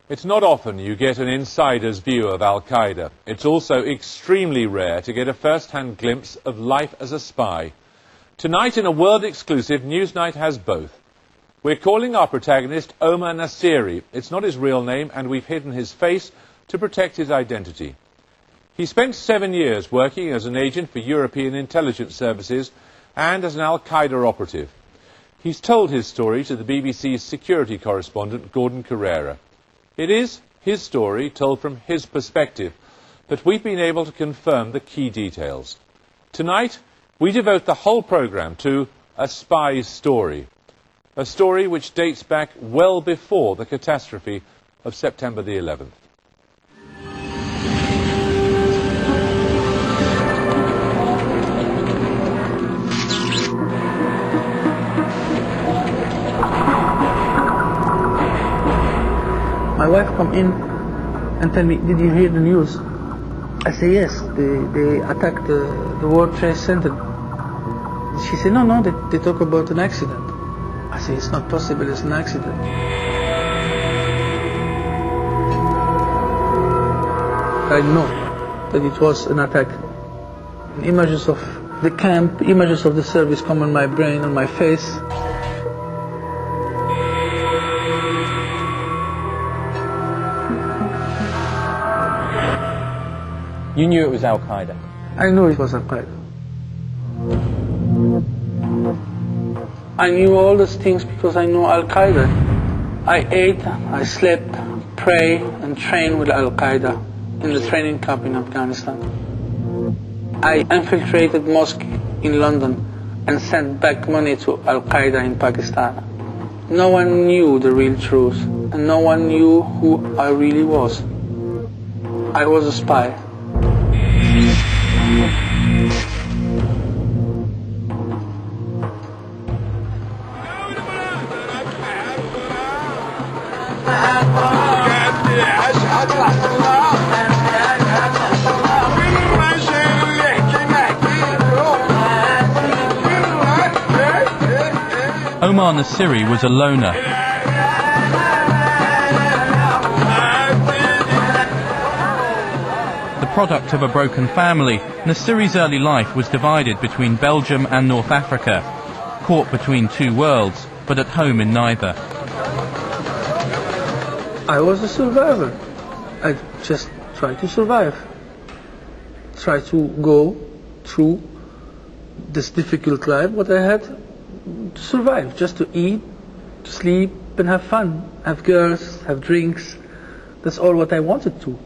It's not often you get an insider's view of Al-Qaeda. It's also extremely rare to get a first-hand glimpse of life as a spy. Tonight, in a world exclusive, Newsnight has both. We're calling our protagonist Omar Nassiri. It's not his real name, and we've hidden his face to protect his identity. He spent 7 years working as an agent for European intelligence services and as an Al-Qaeda operative. He's told his story to the BBC's security correspondent, Gordon Carrera. It is his story told from his perspective, but we've been able to confirm the key details. Tonight, we devote the whole programme to A Spy's Story, a story which dates back well before the catastrophe of September the 11th. My wife come in and tell me, did you hear the news? I say, yes, they attacked the World Trade Center. She said, no, they talk about an accident. I say, it's not possible, it's an accident. I know that it was an attack. Images of the camp, images of the service come on my brain, on my face. You knew it was Al-Qaeda? I knew it was Al-Qaeda. I knew all those things because I know Al-Qaeda. I ate, I slept, prayed and trained with Al-Qaeda in the training camp in Afghanistan. I infiltrated mosque in London and sent back money to Al-Qaeda in Pakistan. No one knew the real truth, and no one knew who I really was. I was a spy. Omar Nassiri was a loner. The product of a broken family, Nassiri's early life was divided between Belgium and North Africa, caught between two worlds, but at home in neither. I was a survivor. I just tried to survive. Try to go through this difficult life, what I had to survive, just to eat, to sleep and have fun, have girls, have drinks. That's all what I wanted to.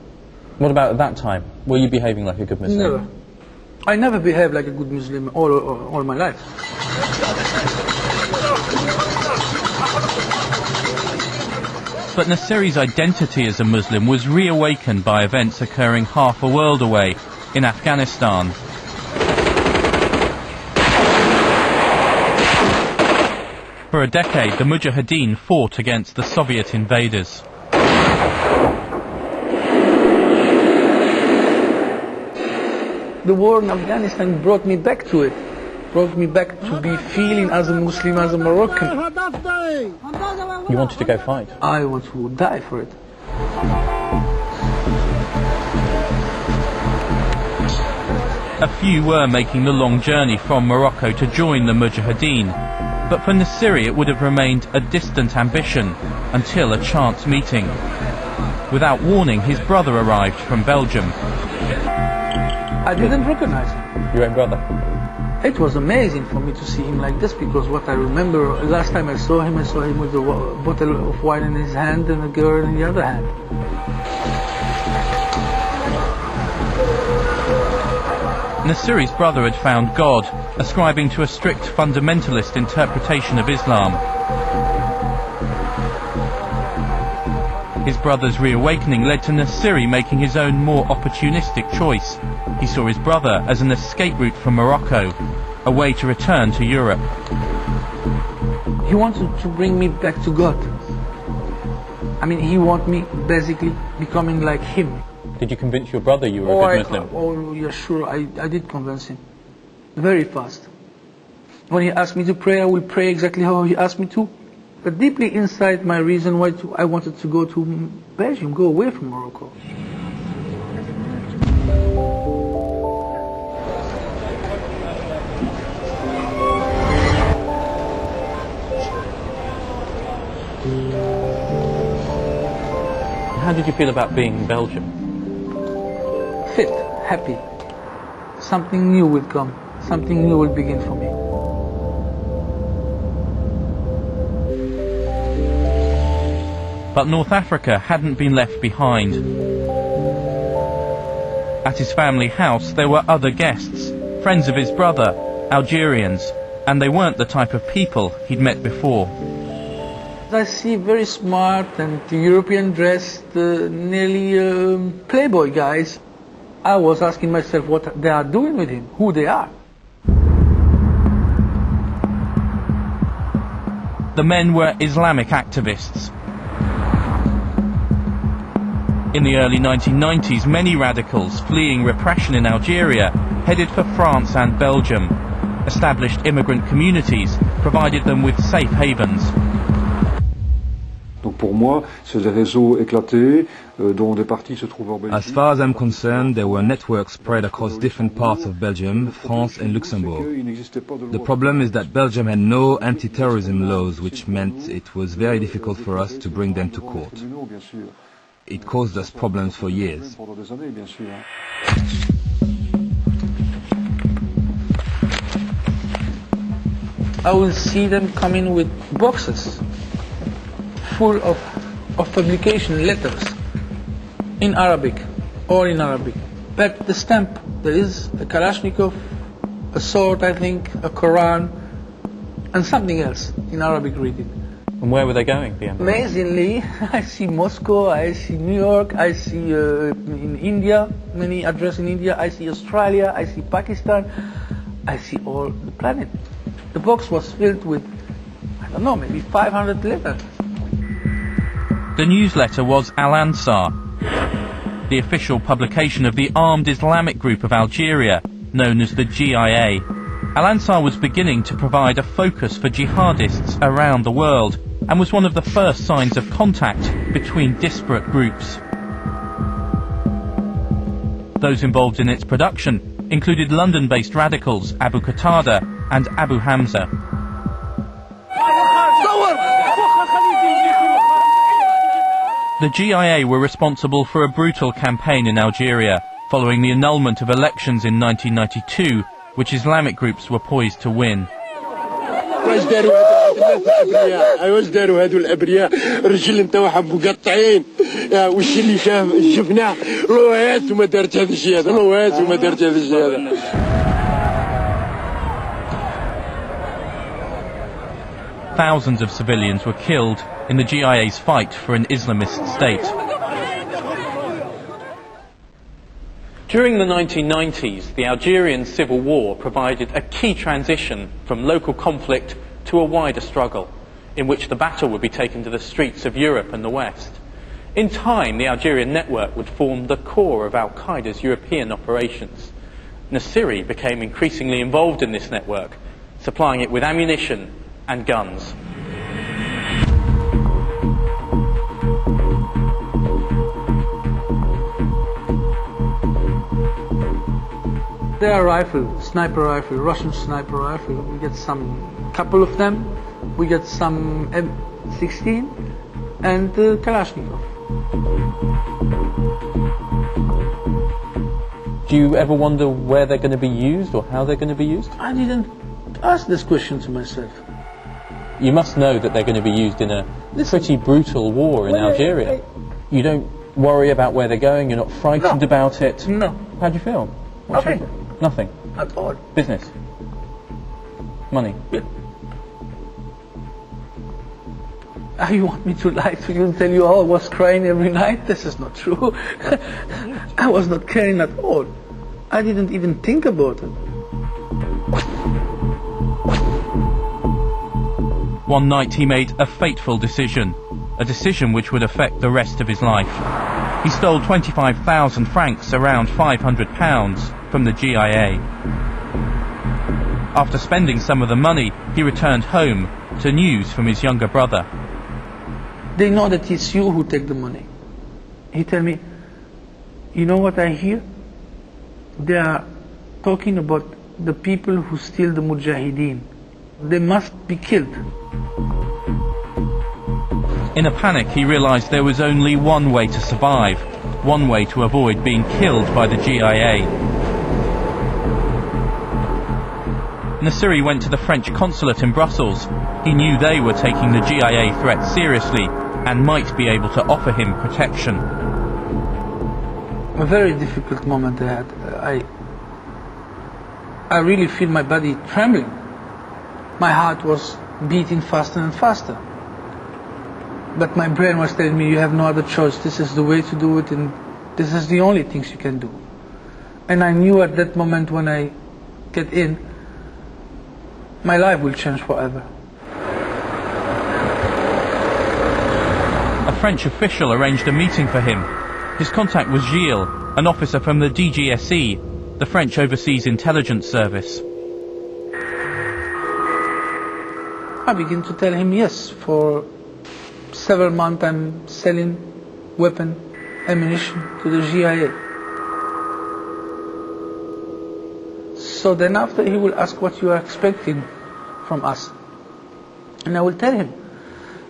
What about at that time? Were you behaving like a good Muslim? Never. I never behaved like a good Muslim all my life. But Nassiri's identity as a Muslim was reawakened by events occurring half a world away, in Afghanistan. For a decade, the Mujahideen fought against the Soviet invaders. The war in Afghanistan brought me back to it. Brought me back to be feeling as a Muslim, as a Moroccan. You wanted to go fight? I want to die for it. A few were making the long journey from Morocco to join the Mujahideen, but for Nassiri it would have remained a distant ambition until a chance meeting. Without warning, his brother arrived from Belgium. I didn't recognize him. Your own brother? It was amazing for me to see him like this, because what I remember, last time I saw him with a bottle of wine in his hand and a girl in the other hand. Nassiri's brother had found God, ascribing to a strict fundamentalist interpretation of Islam. His brother's reawakening led to Nassiri making his own more opportunistic choice. He saw his brother as an escape route from Morocco, a way to return to Europe. He wanted to bring me back to God. I mean, he wanted me basically becoming like him. Did you convince your brother you were a good Muslim? Oh, yeah, sure, I did convince him. Very fast. When he asked me to pray, I will pray exactly how he asked me to. But deeply inside, my reason why I wanted to go to Belgium, go away from Morocco. How did you feel about being in Belgium? Fit, happy. Something new will come. Something new will begin for me. But North Africa hadn't been left behind. At his family house there were other guests, friends of his brother, Algerians, and they weren't the type of people he'd met before. I see very smart and European dressed, nearly playboy guys. I was asking myself what they are doing with him, who they are. The men were Islamic activists. In the early 1990s, many radicals fleeing repression in Algeria headed for France and Belgium. Established immigrant communities provided them with safe havens. Donc pour moi, c'est des réseaux éclatés dont des parties se trouvent en Belgique. As far as I'm concerned, there were networks spread across different parts of Belgium, France and Luxembourg. The problem is that Belgium had no anti-terrorism laws, which meant it was very difficult for us to bring them to court. It caused us problems for years. I will see them coming with boxes full of publication letters in Arabic or in Arabic. But the stamp, there is a Kalashnikov, a sword, I think, a Quran, and something else in Arabic reading. And where were they going, the embassy? Amazingly, I see Moscow, I see New York, I see in India, many addresses in India, I see Australia, I see Pakistan, I see all the planet. The box was filled with, I don't know, maybe 500 letters. The newsletter was Al Ansar, the official publication of the armed Islamic group of Algeria, known as the GIA. Al Ansar was beginning to provide a focus for jihadists around the world, and was one of the first signs of contact between disparate groups. Those involved in its production included London-based radicals Abu Qatada and Abu Hamza. The GIA were responsible for a brutal campaign in Algeria, following the annulment of elections in 1992, which Islamic groups were poised to win. واش داروا هادو الابرياء الرجل نتاعهم مقطعين وش اللي شفناه روات وما دارت هذا الشيء هذا روات وما دارت هذا الشيء هذا. Thousands of civilians were killed in the GIA's fight for an Islamist state. During the 1990s, the Algerian civil war provided a key transition from local conflict to a wider struggle, in which the battle would be taken to the streets of Europe and the West. In time, the Algerian network would form the core of Al-Qaeda's European operations. Nassiri became increasingly involved in this network, supplying it with ammunition and guns. There are rifles, sniper rifle, Russian sniper rifle. We get couple of them. We get some M16 and Kalashnikov. Do you ever wonder where they're going to be used or how they're going to be used? I didn't ask this question to myself. You must know that they're going to be used in a pretty brutal war in Algeria. You don't worry about where they're going, you're not frightened about it? No. How do you feel? Nothing. Nothing? At all. Business? Money? Yeah. You want me to lie to you and tell you, I was crying every night? This is not true. I was not caring at all. I didn't even think about it. One night he made a fateful decision, a decision which would affect the rest of his life. He stole 25,000 francs, around £500, from the GIA. After spending some of the money, he returned home to news from his younger brother. They know that it's you who take the money. He tell me, you know what I hear? They are talking about the people who steal the mujahideen. They must be killed. In a panic, he realized there was only one way to survive, one way to avoid being killed by the GIA. Nassiri went to the French consulate in Brussels. He knew they were taking the GIA threat seriously and might be able to offer him protection. A very difficult moment I had. I really feel my body trembling. My heart was beating faster and faster. But my brain was telling me, you have no other choice. This is the way to do it, and this is the only things you can do. And I knew at that moment when I get in, my life will change forever. A French official arranged a meeting for him. His contact was Gilles, an officer from the DGSE, the French Overseas Intelligence Service. I begin to tell him, yes, for several months I'm selling weapon, ammunition to the GIA. So then after he will ask what you are expecting from us. And I will tell him,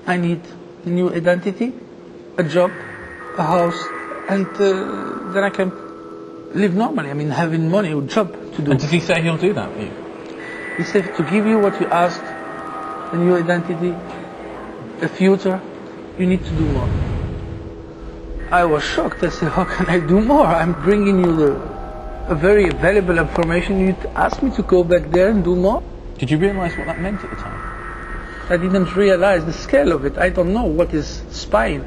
I need a new identity, a job, a house, and then I can live normally. I mean, having money, a job to do. And does he say he'll do that for you? He said to give you what you asked, a new identity, a future, you need to do more. I was shocked. I said, how can I do more? I'm bringing you a very valuable information. You ask me to go back there and do more? Did you realize what that meant at the time? I didn't realize the scale of it. I don't know what is spying.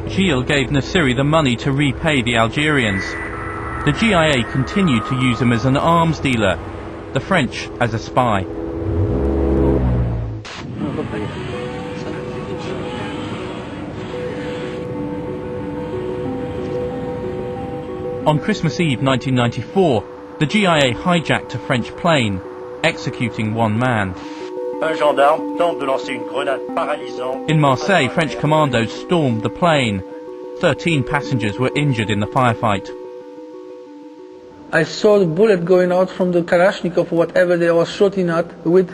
Gilles gave Nassiri the money to repay the Algerians. The GIA continued to use him as an arms dealer, the French as a spy. On Christmas Eve 1994, the GIA hijacked a French plane, executing one man. In Marseille, French commandos stormed the plane. 13 passengers were injured in the firefight. I saw the bullet going out from the Kalashnikov, whatever they were shooting at with,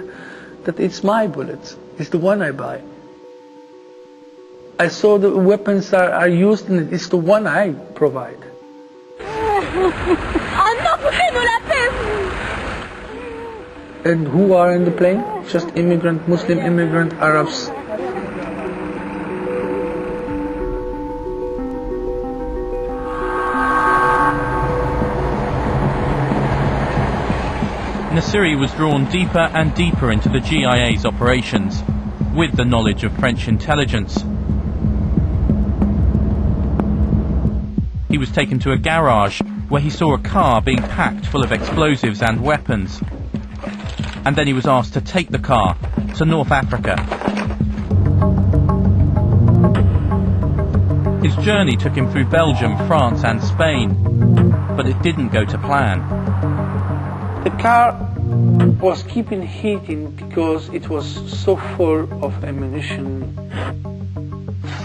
that it's my bullets. It's the one I buy. I saw the weapons are used, and it's the one I provide. And who are in the plane? Just immigrant, Muslim immigrant, Arabs. Nassiri was drawn deeper and deeper into the GIA's operations, with the knowledge of French intelligence. He was taken to a garage where he saw a car being packed full of explosives and weapons. And then he was asked to take the car to North Africa. His journey took him through Belgium, France and Spain, but it didn't go to plan. The car was keeping heating because it was so full of ammunition,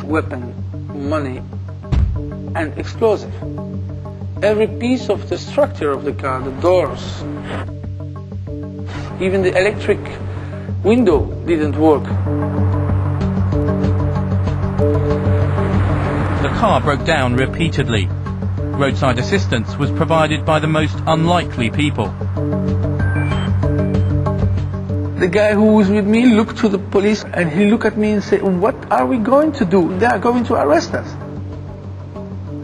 weapon, money, and explosive. Every piece of the structure of the car, the doors, even the electric window didn't work. The car broke down repeatedly. Roadside assistance was provided by the most unlikely people. The guy who was with me looked to the police and he looked at me and said, what are we going to do? They are going to arrest us.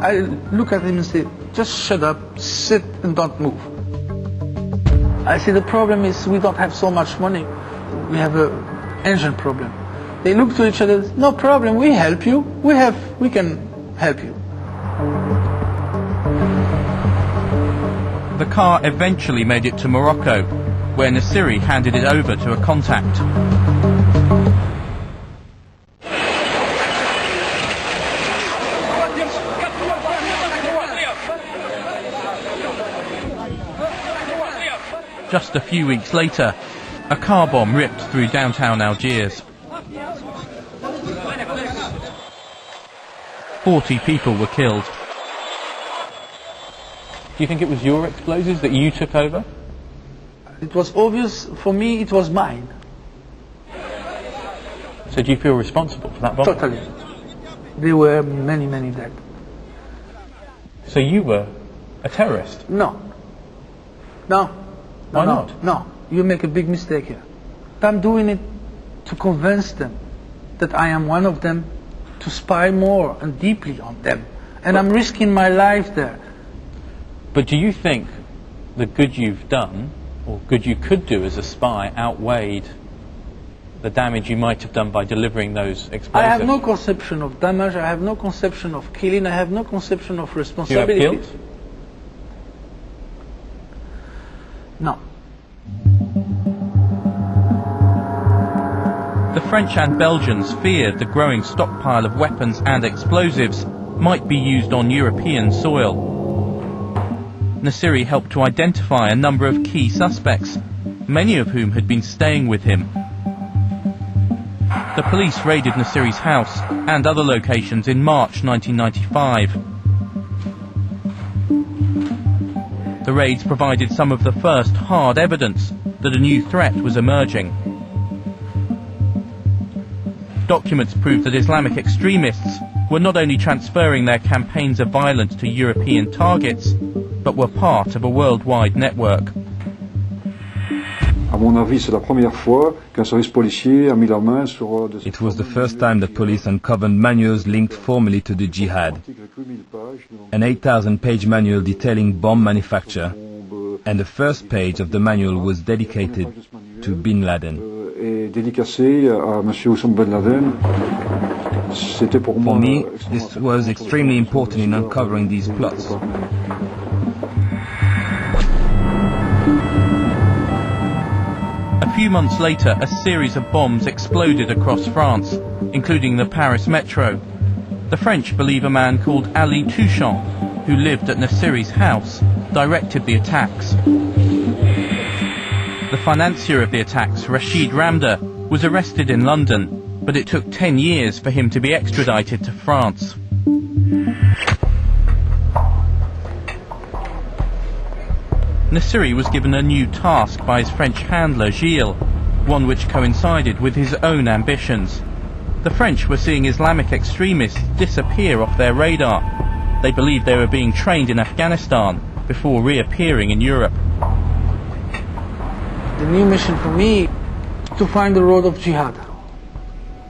I look at him and say, just shut up, sit and don't move. I say, the problem is we don't have so much money. We have an engine problem. They look to each other, no problem, we help you. We can help you. The car eventually made it to Morocco, where Nassiri handed it over to a contact. Just a few weeks later, a car bomb ripped through downtown Algiers. 40 people were killed. Do you think it was your explosives that you took over? It was obvious for me it was mine. So do you feel responsible for that bomb? Totally. There were many, many dead. So you were a terrorist? No. No. Why not? No. You make a big mistake here. I'm doing it to convince them that I am one of them, to spy more and deeply on them. And I'm risking my life there. But do you think the good you've done, or good you could do as a spy, outweighed the damage you might have done by delivering those explosives? I have no conception of damage, I have no conception of killing, I have no conception of Do you responsibility. have guilt? No. The French and Belgians feared the growing stockpile of weapons and explosives might be used on European soil. Nassiri helped to identify a number of key suspects, many of whom had been staying with him. The police raided Nassiri's house and other locations in March 1995. The raids provided some of the first hard evidence that a new threat was emerging. Documents proved that Islamic extremists were not only transferring their campaigns of violence to European targets, but were part of a worldwide network. À mon avis, c'est la première fois qu'un service policier a mis la main sur... It was the first time that police uncovered manuals linked formally to the jihad. An 8,000-page manual detailing bomb manufacture, and the first page of the manual was dedicated to Bin Laden. Et dédicacé à Monsieur Oussama Ben Laden. C'était pour moi... For me, this was extremely important in uncovering these plots. A few months later, a series of bombs exploded across France, including the Paris metro. The French believe a man called Ali Touchon, who lived at Nassiri's house, directed the attacks. The financier of the attacks, Rachid Ramda, was arrested in London, but it took 10 years for him to be extradited to France. Nassiri was given a new task by his French handler, Gilles, one which coincided with his own ambitions. The French were seeing Islamic extremists disappear off their radar. They believed they were being trained in Afghanistan before reappearing in Europe. The new mission for me, to find the road of jihad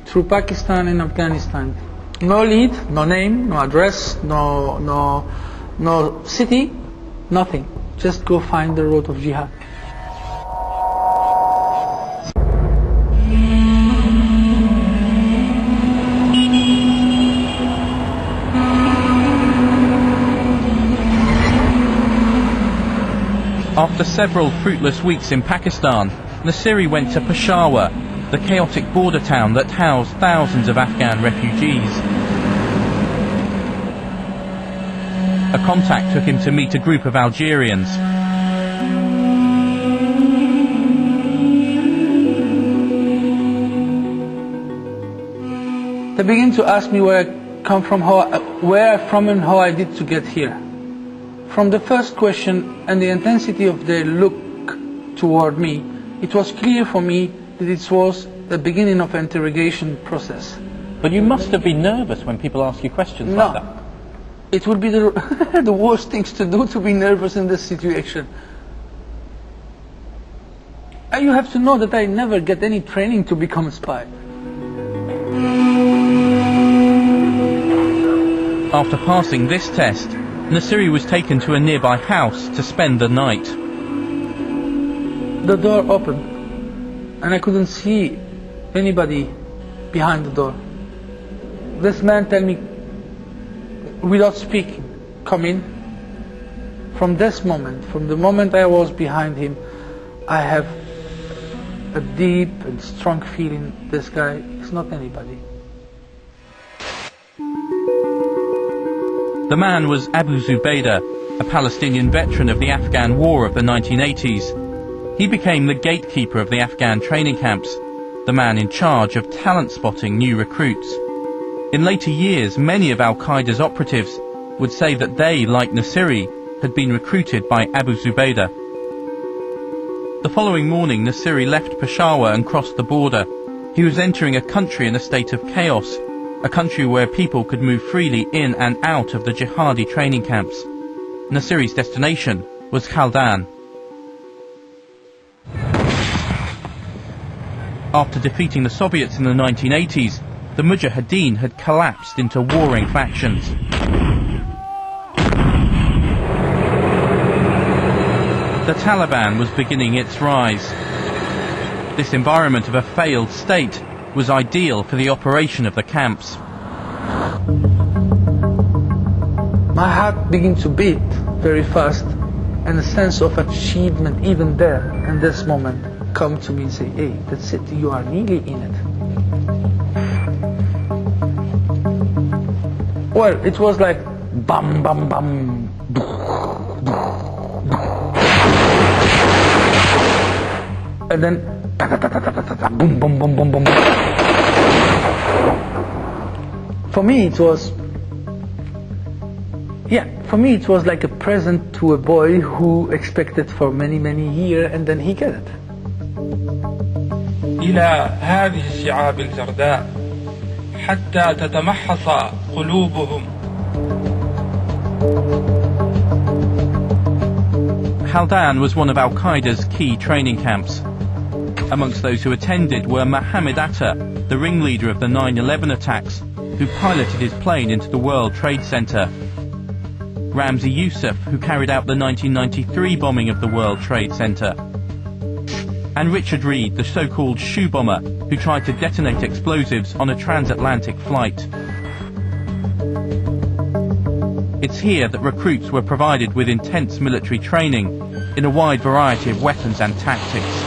through Pakistan and Afghanistan. No lead, no name, no address, no city, nothing. Just go find the road of jihad. After several fruitless weeks in Pakistan, Nassiri went to Peshawar, the chaotic border town that housed thousands of Afghan refugees. A contact took him to meet a group of Algerians. They begin to ask me where I come from, where I'm from and how I did to get here. From the first question and the intensity of their look toward me, it was clear for me that it was the beginning of an interrogation process. But you must have been nervous when people ask you questions like that. It would be the worst things to do, to be nervous in this situation. And you have to know that I never get any training to become a spy. After passing this test, Nassiri was taken to a nearby house to spend the night. The door opened, and I couldn't see anybody behind the door. This man told me, without speaking, come in. From this moment, from the moment I was behind him, I have a deep and strong feeling this guy is not anybody. The man was Abu Zubaydah, a Palestinian veteran of the Afghan war of the 1980s. He became the gatekeeper of the Afghan training camps, the man in charge of talent spotting new recruits. In later years, many of Al-Qaeda's operatives would say that they, like Nassiri, had been recruited by Abu Zubaydah. The following morning, Nassiri left Peshawar and crossed the border. He was entering a country in a state of chaos, a country where people could move freely in and out of the jihadi training camps. Nassiri's destination was Khaldan. After defeating the Soviets in the 1980s, the Mujahideen had collapsed into warring factions. The Taliban was beginning its rise. This environment of a failed state was ideal for the operation of the camps. My heart began to beat very fast, and a sense of achievement even there, in this moment, come to me and say, hey, that's it, you are nearly in it. Well, it was like bam, bam, bam, and then boom, boom, boom, boom, boom. For me, it was like a present to a boy who expected for many, many years, and then he get it. إلى هذه الشعاب الجرداء حتى تتمحص قلوبهم. Khaldan was one of Al-Qaeda's key training camps. Amongst those who attended were Mohammed Atta, the ringleader of the 9/11 attacks, who piloted his plane into the World Trade Center. Ramzi Youssef, who carried out the 1993 bombing of the World Trade Center. And Richard Reed, the so-called shoe bomber, who tried to detonate explosives on a transatlantic flight. It's here that recruits were provided with intense military training in a wide variety of weapons and tactics.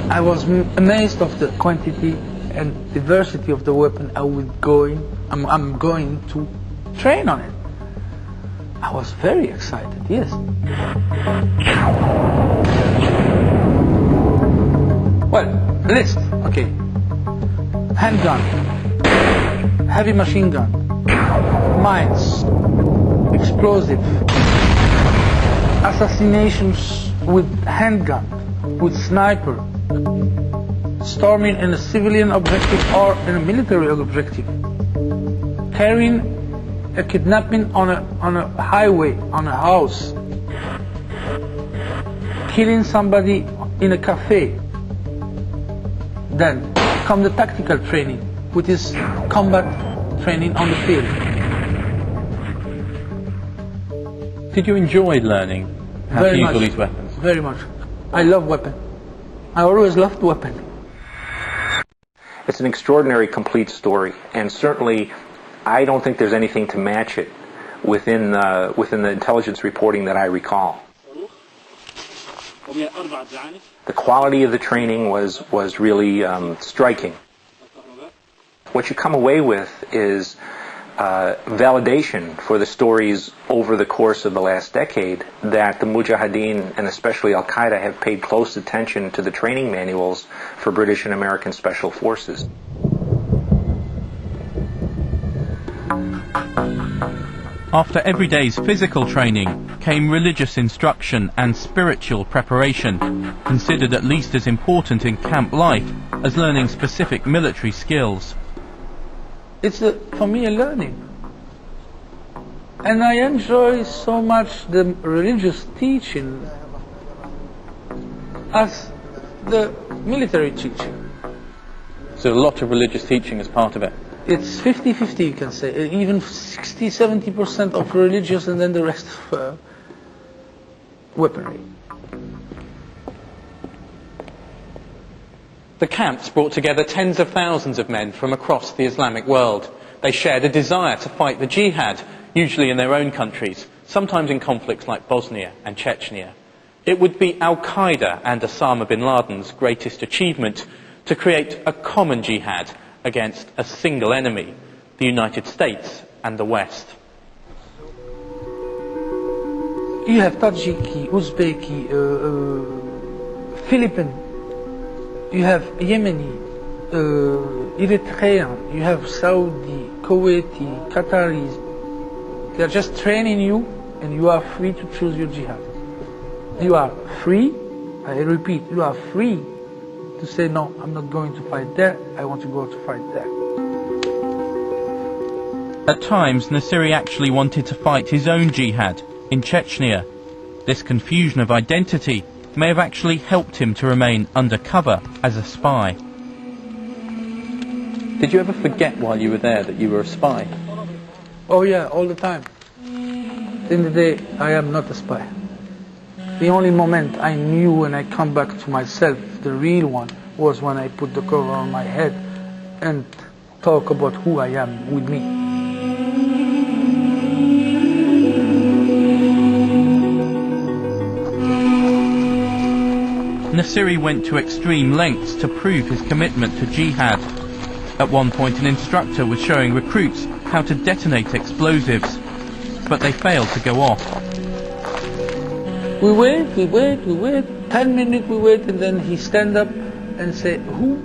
I was amazed of the quantity and diversity of the weapon I'm going to train on it. I was very excited, yes. Well, list, okay. Handgun, heavy machine gun, mines, explosive, assassinations with handgun, with sniper, storming in a civilian objective or in a military objective, carrying a kidnapping on a highway, on a house, killing somebody in a cafe. Then come the tactical training, which is combat training on the field. Did you enjoy learning how to use all these weapons? Very much. I love weapon. I always loved weapon. It's an extraordinary, complete story, and certainly I don't think there's anything to match it within the intelligence reporting that I recall. The quality of the training was really striking. What you come away with is validation for the stories over the course of the last decade that the Mujahideen and especially Al-Qaeda have paid close attention to the training manuals for British and American special forces. After every day's physical training came religious instruction and spiritual preparation, considered at least as important in camp life as learning specific military skills. It's for me a learning. And I enjoy so much the religious teaching as the military teaching. So a lot of religious teaching is part of it. It's 50-50, you can say. Even 60-70% of religious and then the rest of weaponry. The camps brought together tens of thousands of men from across the Islamic world. They shared a desire to fight the jihad, usually in their own countries, sometimes in conflicts like Bosnia and Chechnya. It would be Al-Qaeda and Osama bin Laden's greatest achievement to create a common jihad against a single enemy, the United States and the West. You have Tajiki, Uzbeki, Philippine, you have Yemeni, Eritrean, you have Saudi, Kuwaiti, Qataris. They are just training you, and you are free to choose your jihad. You are free, I repeat, you are free to say, no, I'm not going to fight there, I want to go to fight there. At times, Nassiri actually wanted to fight his own jihad in Chechnya. This confusion of identity may have actually helped him to remain undercover as a spy. Did you ever forget while you were there that you were a spy? Oh yeah, all the time. At the end of the day, I am not a spy. The only moment I knew when I come back to myself, the real one, was when I put the cover on my head and talk about who I am with me. Nassiri went to extreme lengths to prove his commitment to jihad. At one point, an instructor was showing recruits how to detonate explosives, but they failed to go off. We wait, 10 minutes we wait, and then he stand up and say, who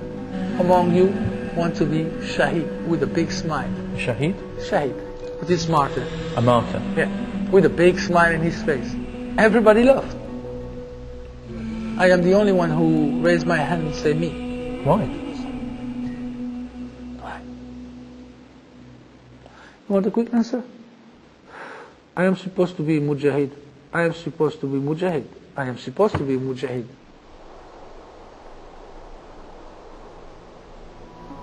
among you want to be Shaheed, with a big smile? Shaheed? Shaheed, but it's martyr. A martyr? Yeah, with a big smile in his face. Everybody laughed. I am the only one who raised my hand and said me. Why? Why? You want a quick answer? I am supposed to be Mujahid. I am supposed to be Mujahid. I am supposed to be Mujahid.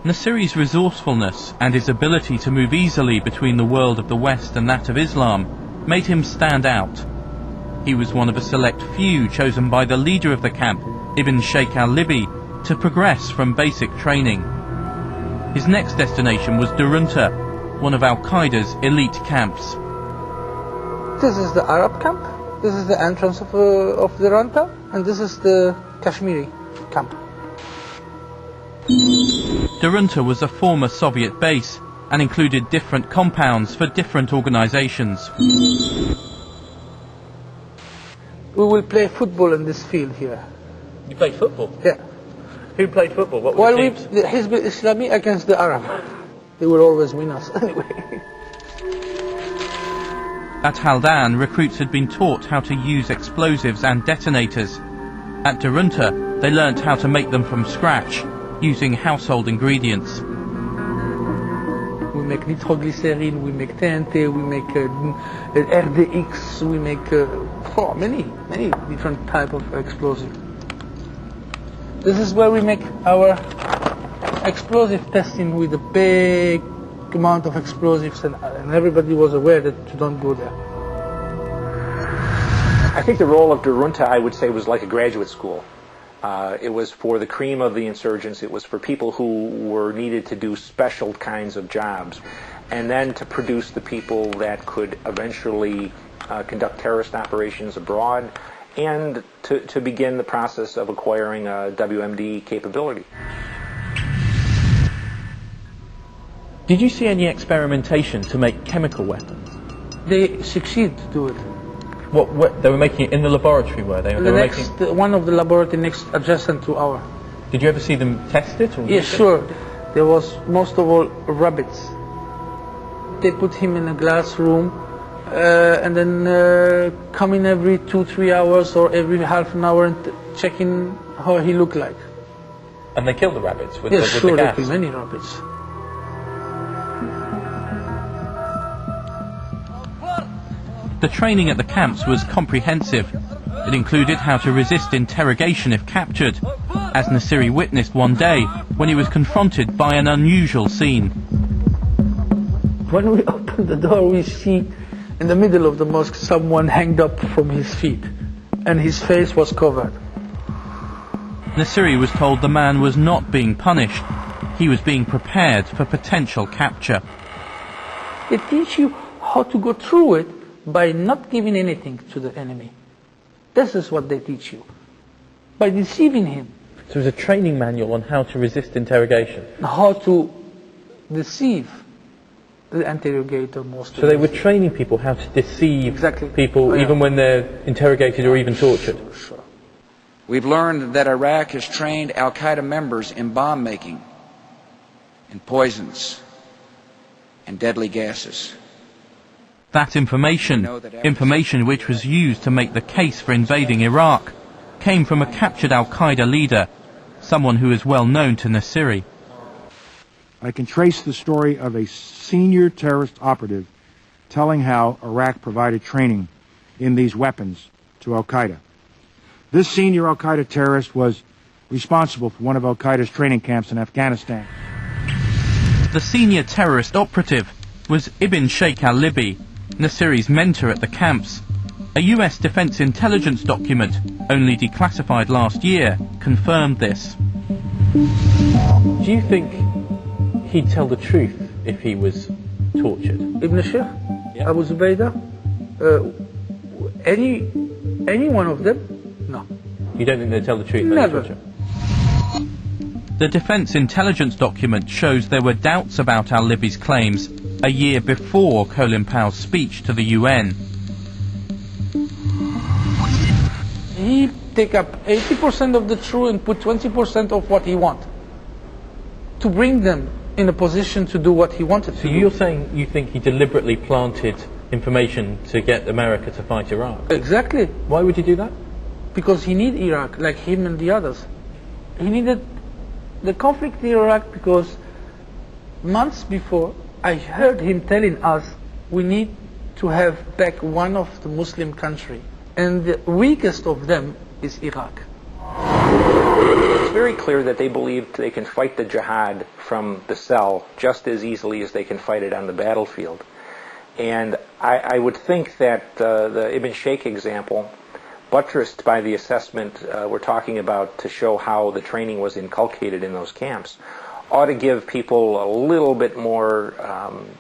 Nassiri's resourcefulness and his ability to move easily between the world of the West and that of Islam made him stand out. He was one of a select few chosen by the leader of the camp, Ibn Sheikh al-Libi, to progress from basic training. His next destination was Durunta, one of Al-Qaeda's elite camps. This is the Arab camp. This is the entrance of Durunta, and this is the Kashmiri camp. Durunta was a former Soviet base and included different compounds for different organizations. We will play football in this field here. You play football? Yeah. Who played football? What were While the we, teams? the Hizb al-Islami against the Arab. They will always win us anyway. At Haldan, recruits had been taught how to use explosives and detonators. At Durunta, they learnt how to make them from scratch, using household ingredients. We make nitroglycerin, we make TNT, we make RDX, we make many different type of explosive. This is where we make our explosive testing with a big amount of explosives, and everybody was aware that you don't go there. I think the role of Durunta, I would say, was like a graduate school. It was for the cream of the insurgents. It was for people who were needed to do special kinds of jobs, and then to produce the people that could eventually conduct terrorist operations abroad, and to begin the process of acquiring a WMD capability. Did you see any experimentation to make chemical weapons? They succeed to do it. What they were making it in the laboratory, were they? One of the laboratory next adjacent to our. Did you ever see them test it? Or yes, sure. There was most of all rabbits. They put him in a glass room and then come in every 2-3 hours or every half an hour and checking how he looked like. And they killed the rabbits with, yes, with sure, the gas? They killed many rabbits. The training at the camps was comprehensive. It included how to resist interrogation if captured, as Nassiri witnessed one day when he was confronted by an unusual scene. When we opened the door, we see in the middle of the mosque someone hanged up from his feet, and his face was covered. Nassiri was told the man was not being punished. He was being prepared for potential capture. They teach you how to go through it by not giving anything to the enemy. This is what they teach you. By deceiving him. So it was a training manual on how to resist interrogation. How to deceive the interrogator mostly. So they were training people how to deceive people even when they're interrogated or even tortured? Sure. We've learned that Iraq has trained Al-Qaeda members in bomb making, in poisons, and deadly gases. That information which was used to make the case for invading Iraq, came from a captured Al-Qaeda leader, someone who is well known to Nassiri. I can trace the story of a senior terrorist operative telling how Iraq provided training in these weapons to Al-Qaeda. This senior Al-Qaeda terrorist was responsible for one of Al-Qaeda's training camps in Afghanistan. The senior terrorist operative was Ibn Sheikh al-Libi, Nassiri's mentor at the camps. A US Defense Intelligence document, only declassified last year, confirmed this. Do you think he'd tell the truth if he was tortured? Ibn Sheikh, Abu Zubaydah, any one of them? No. You don't think they'd tell the truth? Never. The Defense Intelligence document shows there were doubts about al-Libi's claims a year before Colin Powell's speech to the UN. He take up 80% of the truth and put 20% of what he want to bring them in a position to do what he wanted to do. So you're saying you think he deliberately planted information to get America to fight Iraq? Exactly. Why would he do that? Because he need Iraq, like him and the others. He needed the conflict in Iraq because months before I heard him telling us we need to have back one of the Muslim country, and the weakest of them is Iraq. It's very clear that they believe they can fight the jihad from the cell just as easily as they can fight it on the battlefield. And I would think that the Ibn Sheikh example, buttressed by the assessment we're talking about to show how the training was inculcated in those camps, ought to give people a little bit more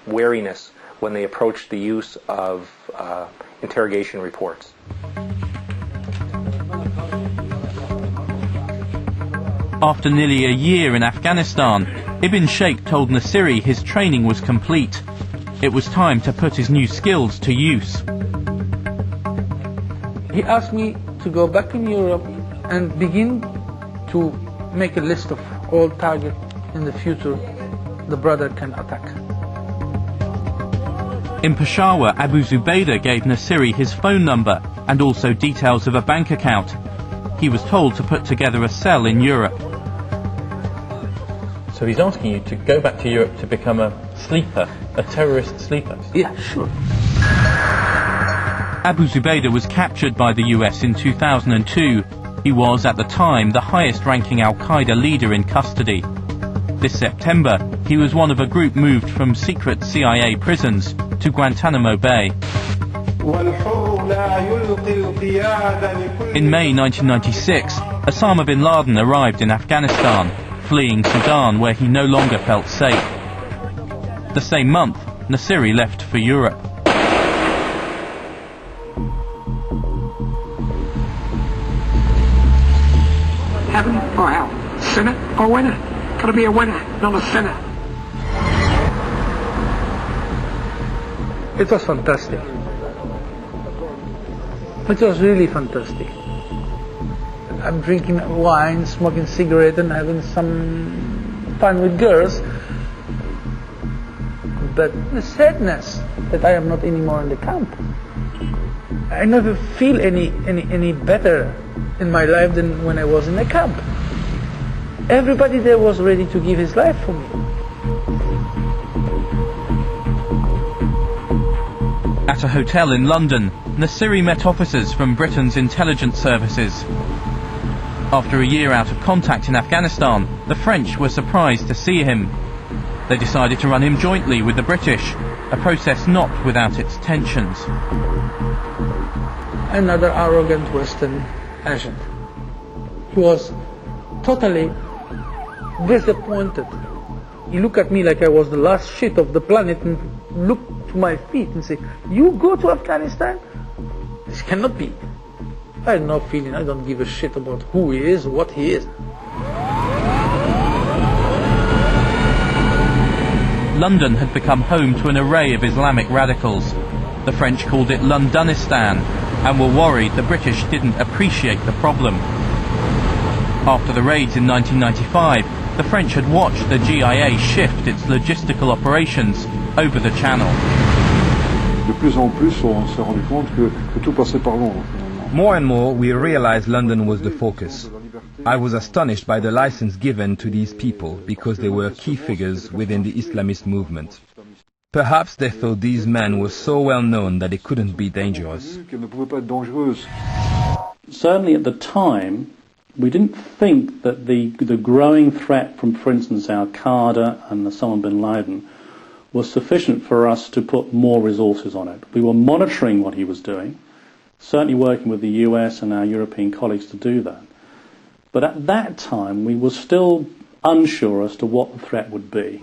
wariness when they approach the use of interrogation reports. After nearly a year in Afghanistan, Ibn Sheikh told Nassiri his training was complete. It was time to put his new skills to use. He asked me to go back in Europe and begin to make a list of all targets in the future the brother can attack. In Peshawar, Abu Zubaydah gave Nassiri his phone number and also details of a bank account. He was told to put together a cell in Europe. So he's asking you to go back to Europe to become a sleeper, a terrorist sleeper? Yeah, sure. Abu Zubaydah was captured by the US in 2002. He was, at the time, the highest-ranking Al-Qaeda leader in custody. This September, he was one of a group moved from secret CIA prisons to Guantanamo Bay. In May 1996, Osama bin Laden arrived in Afghanistan, fleeing Sudan where he no longer felt safe. The same month, Nassiri left for Europe. Heaven or hell? Sinner or winner? Gotta be a winner, not a sinner. It was fantastic. It was really fantastic. I'm drinking wine, smoking cigarette, and having some fun with girls. But the sadness that I am not anymore in the camp. I never feel any better in my life than when I was in the camp. Everybody there was ready to give his life for me. At a hotel in London, Nassiri met officers from Britain's intelligence services. After a year out of contact in Afghanistan, the French were surprised to see him. They decided to run him jointly with the British, a process not without its tensions. Another arrogant Western agent. He was totally disappointed. He looked at me like I was the last shit of the planet and looked to my feet and said, "You go to Afghanistan? This cannot be." I had no feeling. I don't give a shit about who he is, what he is. London had become home to an array of Islamic radicals. The French called it Londonistan and were worried the British didn't appreciate the problem. After the raids in 1995, the French had watched the GIA shift its logistical operations over the Channel. De plus en plus, on s'est rendu compte que tout passait par Londres. More and more, we realized London was the focus. I was astonished by the license given to these people because they were key figures within the Islamist movement. Perhaps they thought these men were so well known that they couldn't be dangerous. Certainly at the time, we didn't think that the growing threat from, for instance, Al-Qaeda and Osama bin Laden was sufficient for us to put more resources on it. We were monitoring what he was doing, certainly working with the US and our European colleagues to do that. But at that time, we were still unsure as to what the threat would be.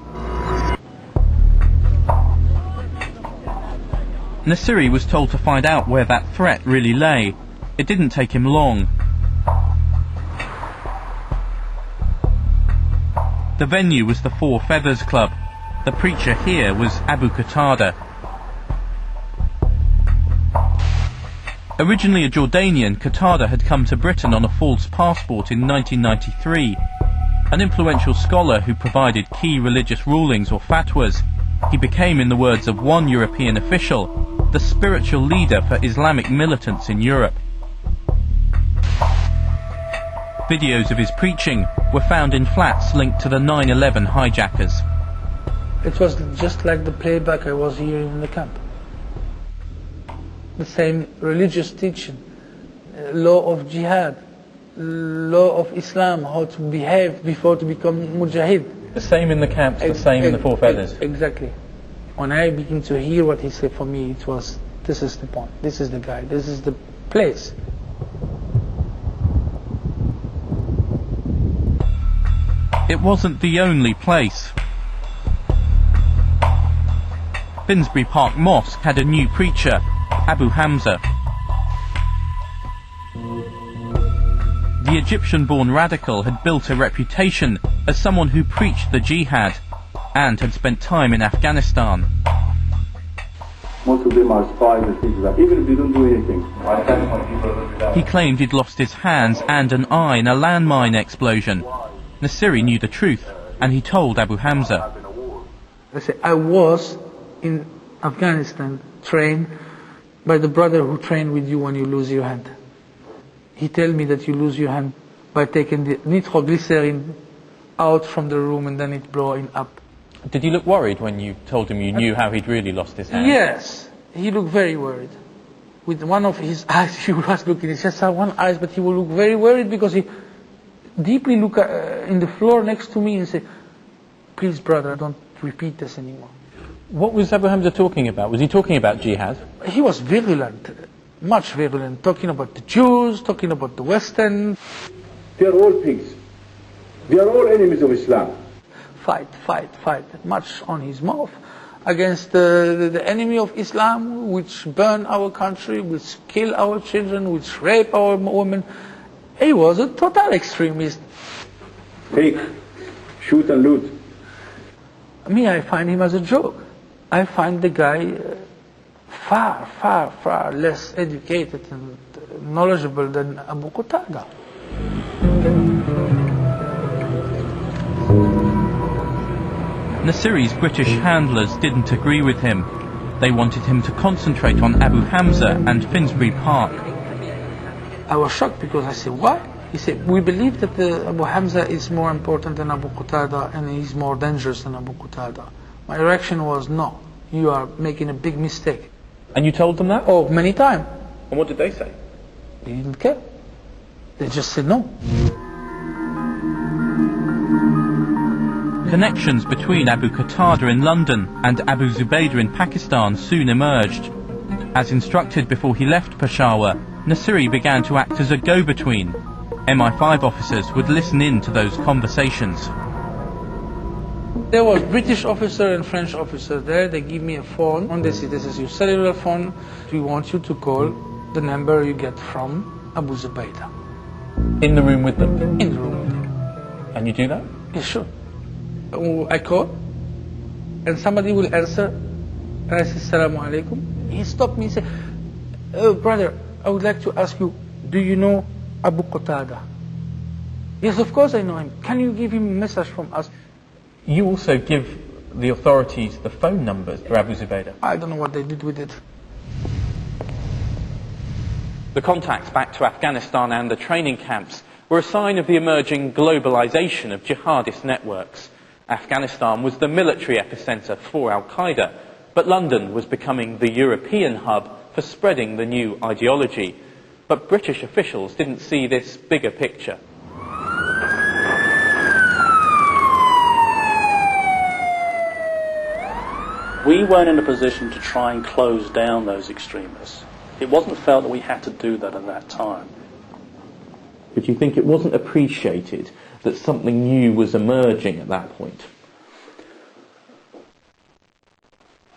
Nassiri was told to find out where that threat really lay. It didn't take him long. The venue was the Four Feathers Club. The preacher here was Abu Qatada. Originally a Jordanian, Qatada had come to Britain on a false passport in 1993. An influential scholar who provided key religious rulings or fatwas, he became, in the words of one European official, the spiritual leader for Islamic militants in Europe. Videos of his preaching were found in flats linked to the 9/11 hijackers. It was just like the playback I was hearing in the camp. The same religious teaching, law of jihad, law of Islam, how to behave before to become mujahid. The same in the camps, the same in the Four Feathers. Exactly. When I began to hear what he said, for me it was, this is the point, this is the guy, this is the place. It wasn't the only place. Finsbury Park Mosque had a new preacher, Abu Hamza. The Egyptian-born radical had built a reputation as someone who preached the jihad and had spent time in Afghanistan. Most of them are spies and things like that, even if they don't do anything. He claimed he'd lost his hands and an eye in a landmine explosion. Nassiri knew the truth, and he told Abu Hamza. I was in Afghanistan trained by the brother who trained with you when you lose your hand. He told me that you lose your hand by taking the nitroglycerin out from the room and then it blowing up. Did he look worried when you told him you knew how he'd really lost his hand? Yes, he looked very worried. With one of his eyes, he was looking, he just had one eye, but he would look very worried because he deeply looked in the floor next to me and said, please brother, don't repeat this anymore. What was Abu Hamza talking about? Was he talking about jihad? He was virulent, much virulent, talking about the Jews, talking about the Western. They are all pigs. They are all enemies of Islam. Fight, fight, fight, much on his mouth against the enemy of Islam, which burn our country, which kill our children, which rape our women. He was a total extremist. Take, shoot and loot. Me, I find him as a joke. I find the guy far, far, far less educated and knowledgeable than Abu Qatada. Nassiri's British handlers didn't agree with him. They wanted him to concentrate on Abu Hamza and Finsbury Park. I was shocked because I said, why? He said, we believe that Abu Hamza is more important than Abu Qatada and he's more dangerous than Abu Qatada. My reaction was, no, you are making a big mistake. And you told them that? Oh, many times. And what did they say? They didn't care. They just said no. Connections between Abu Qatada in London and Abu Zubaydah in Pakistan soon emerged. As instructed before he left Peshawar, Nassiri began to act as a go-between. MI5 officers would listen in to those conversations. There was British officer and French officer there. They give me a phone and they say, this is your cellular phone. We want you to call the number you get from Abu Zubaydah. In the room with them? In the room with him. And you do that? Yeah, sure. I call and somebody will answer, and I say, Assalamu alaikum. He stopped me and said, oh, brother, I would like to ask you, do you know Abu Qatada? Yes, of course I know him. Can you give him a message from us? You also give the authorities the phone numbers for Abu Zubaydah. I don't know what they did with it. The contacts back to Afghanistan and the training camps were a sign of the emerging globalization of jihadist networks. Afghanistan was the military epicenter for Al-Qaeda, but London was becoming the European hub for spreading the new ideology. But British officials didn't see this bigger picture. We weren't in a position to try and close down those extremists. It wasn't felt that we had to do that at that time. But you think it wasn't appreciated that something new was emerging at that point?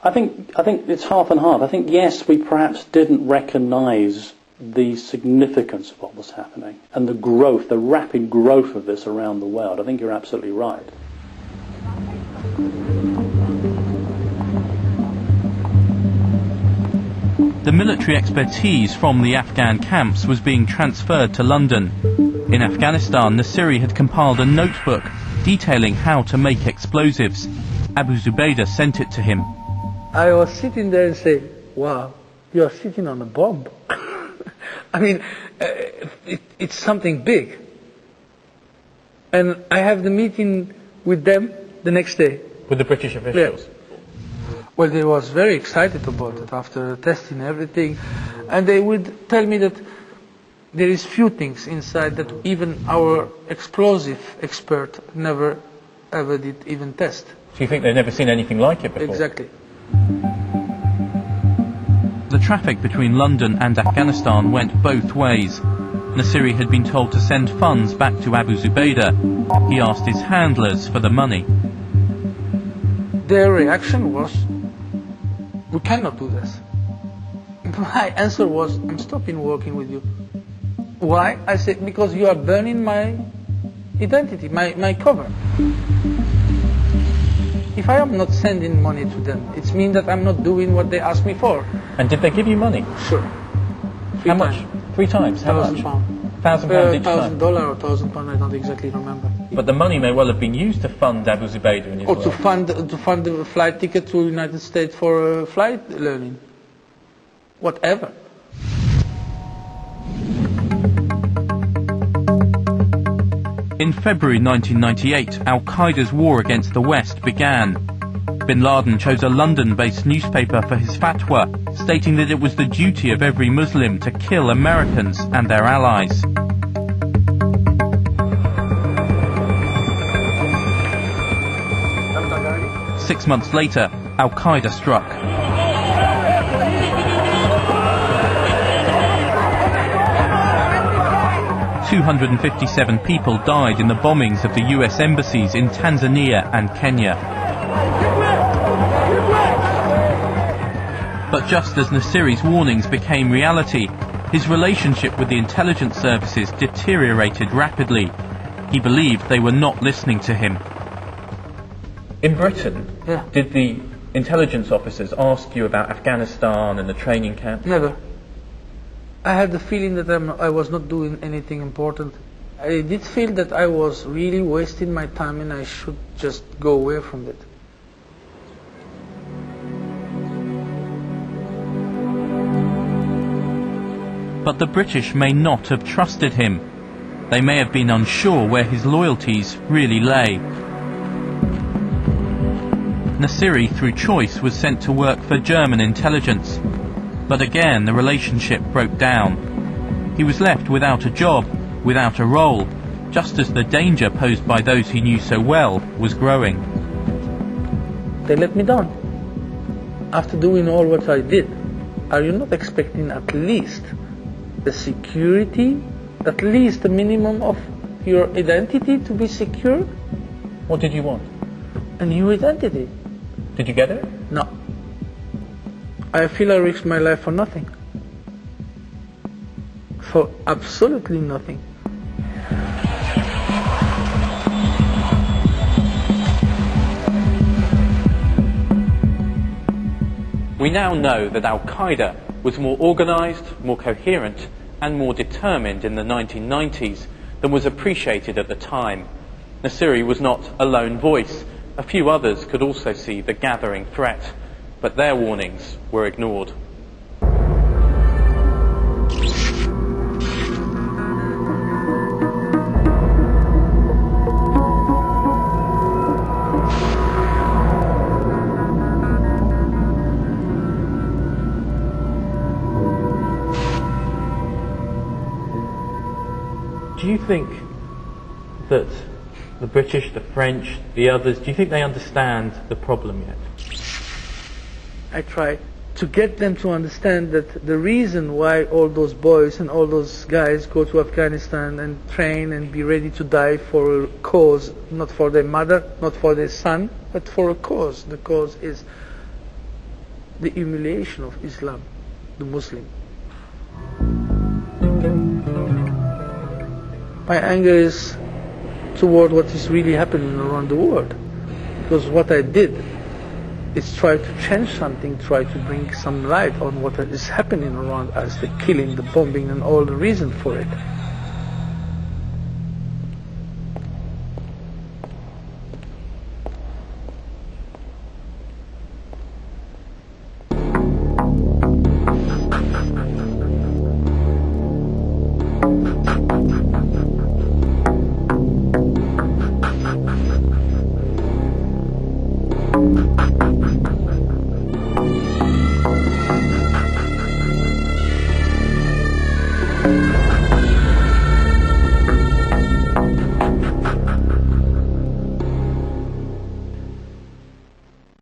I think it's half and half. I think, yes, we perhaps didn't recognise the significance of what was happening and the growth, the rapid growth of this around the world. I think you're absolutely right. The military expertise from the Afghan camps was being transferred to London. In Afghanistan, Nassiri had compiled a notebook detailing how to make explosives. Abu Zubaydah sent it to him. I was sitting there and say, wow, you are sitting on a bomb. I mean, it's something big. And I have the meeting with them the next day. With the British officials? Yeah. Well, they was very excited about it after testing everything. And they would tell me that there is few things inside that even our explosive expert never ever did even test. So you think they've never seen anything like it before? Exactly. The traffic between London and Afghanistan went both ways. Nassiri had been told to send funds back to Abu Zubaydah. He asked his handlers for the money. Their reaction was, we cannot do this. My answer was, I'm stopping working with you. Why? I said, because you are burning my identity, my cover. If I am not sending money to them, it means that I'm not doing what they asked me for. And did they give you money? Sure. How much? 3 times? How much? £1,000. £1,000 each time? $1,000 or £1,000, I don't exactly remember. But the money may well have been used to fund Abu Zubaydah in his Or work. to fund the flight ticket to the United States for flight learning. Whatever. In February 1998, Al-Qaeda's war against the West began. Bin Laden chose a London-based newspaper for his fatwa, stating that it was the duty of every Muslim to kill Americans and their allies. Six months later, Al-Qaeda struck. "257 people died in the bombings of the US embassies in Tanzania and Kenya. But just as Nassiri's warnings became reality, his relationship with the intelligence services deteriorated rapidly. He believed they were not listening to him. In Britain, Yeah. did the intelligence officers ask you about Afghanistan and the training camp? Never. I had the feeling that I was not doing anything important. I did feel that I was really wasting my time and I should just go away from it. But the British may not have trusted him. They may have been unsure where his loyalties really lay. Nassiri, through choice, was sent to work for German intelligence. But again, the relationship broke down. He was left without a job, without a role, just as the danger posed by those he knew so well was growing. They let me down. After doing all what I did, are you not expecting at least the security, at least the minimum of your identity to be secure? What did you want? A new identity. Did you get it? No. I feel I risked my life for nothing. For absolutely nothing. We now know that Al-Qaeda was more organised, more coherent and more determined in the 1990s than was appreciated at the time. Nassiri was not a lone voice. A few others could also see the gathering threat, but their warnings were ignored. Do you think that the British, the French, the others, do you think they understand the problem yet? I try to get them to understand that the reason why all those boys and all those guys go to Afghanistan and train and be ready to die for a cause, not for their mother, not for their son, but for a cause. The cause is the humiliation of Islam, the Muslim. My anger is toward what is really happening around the world. Because what I did is try to change something, try to bring some light on what is happening around us, the killing, the bombing and all the reason for it.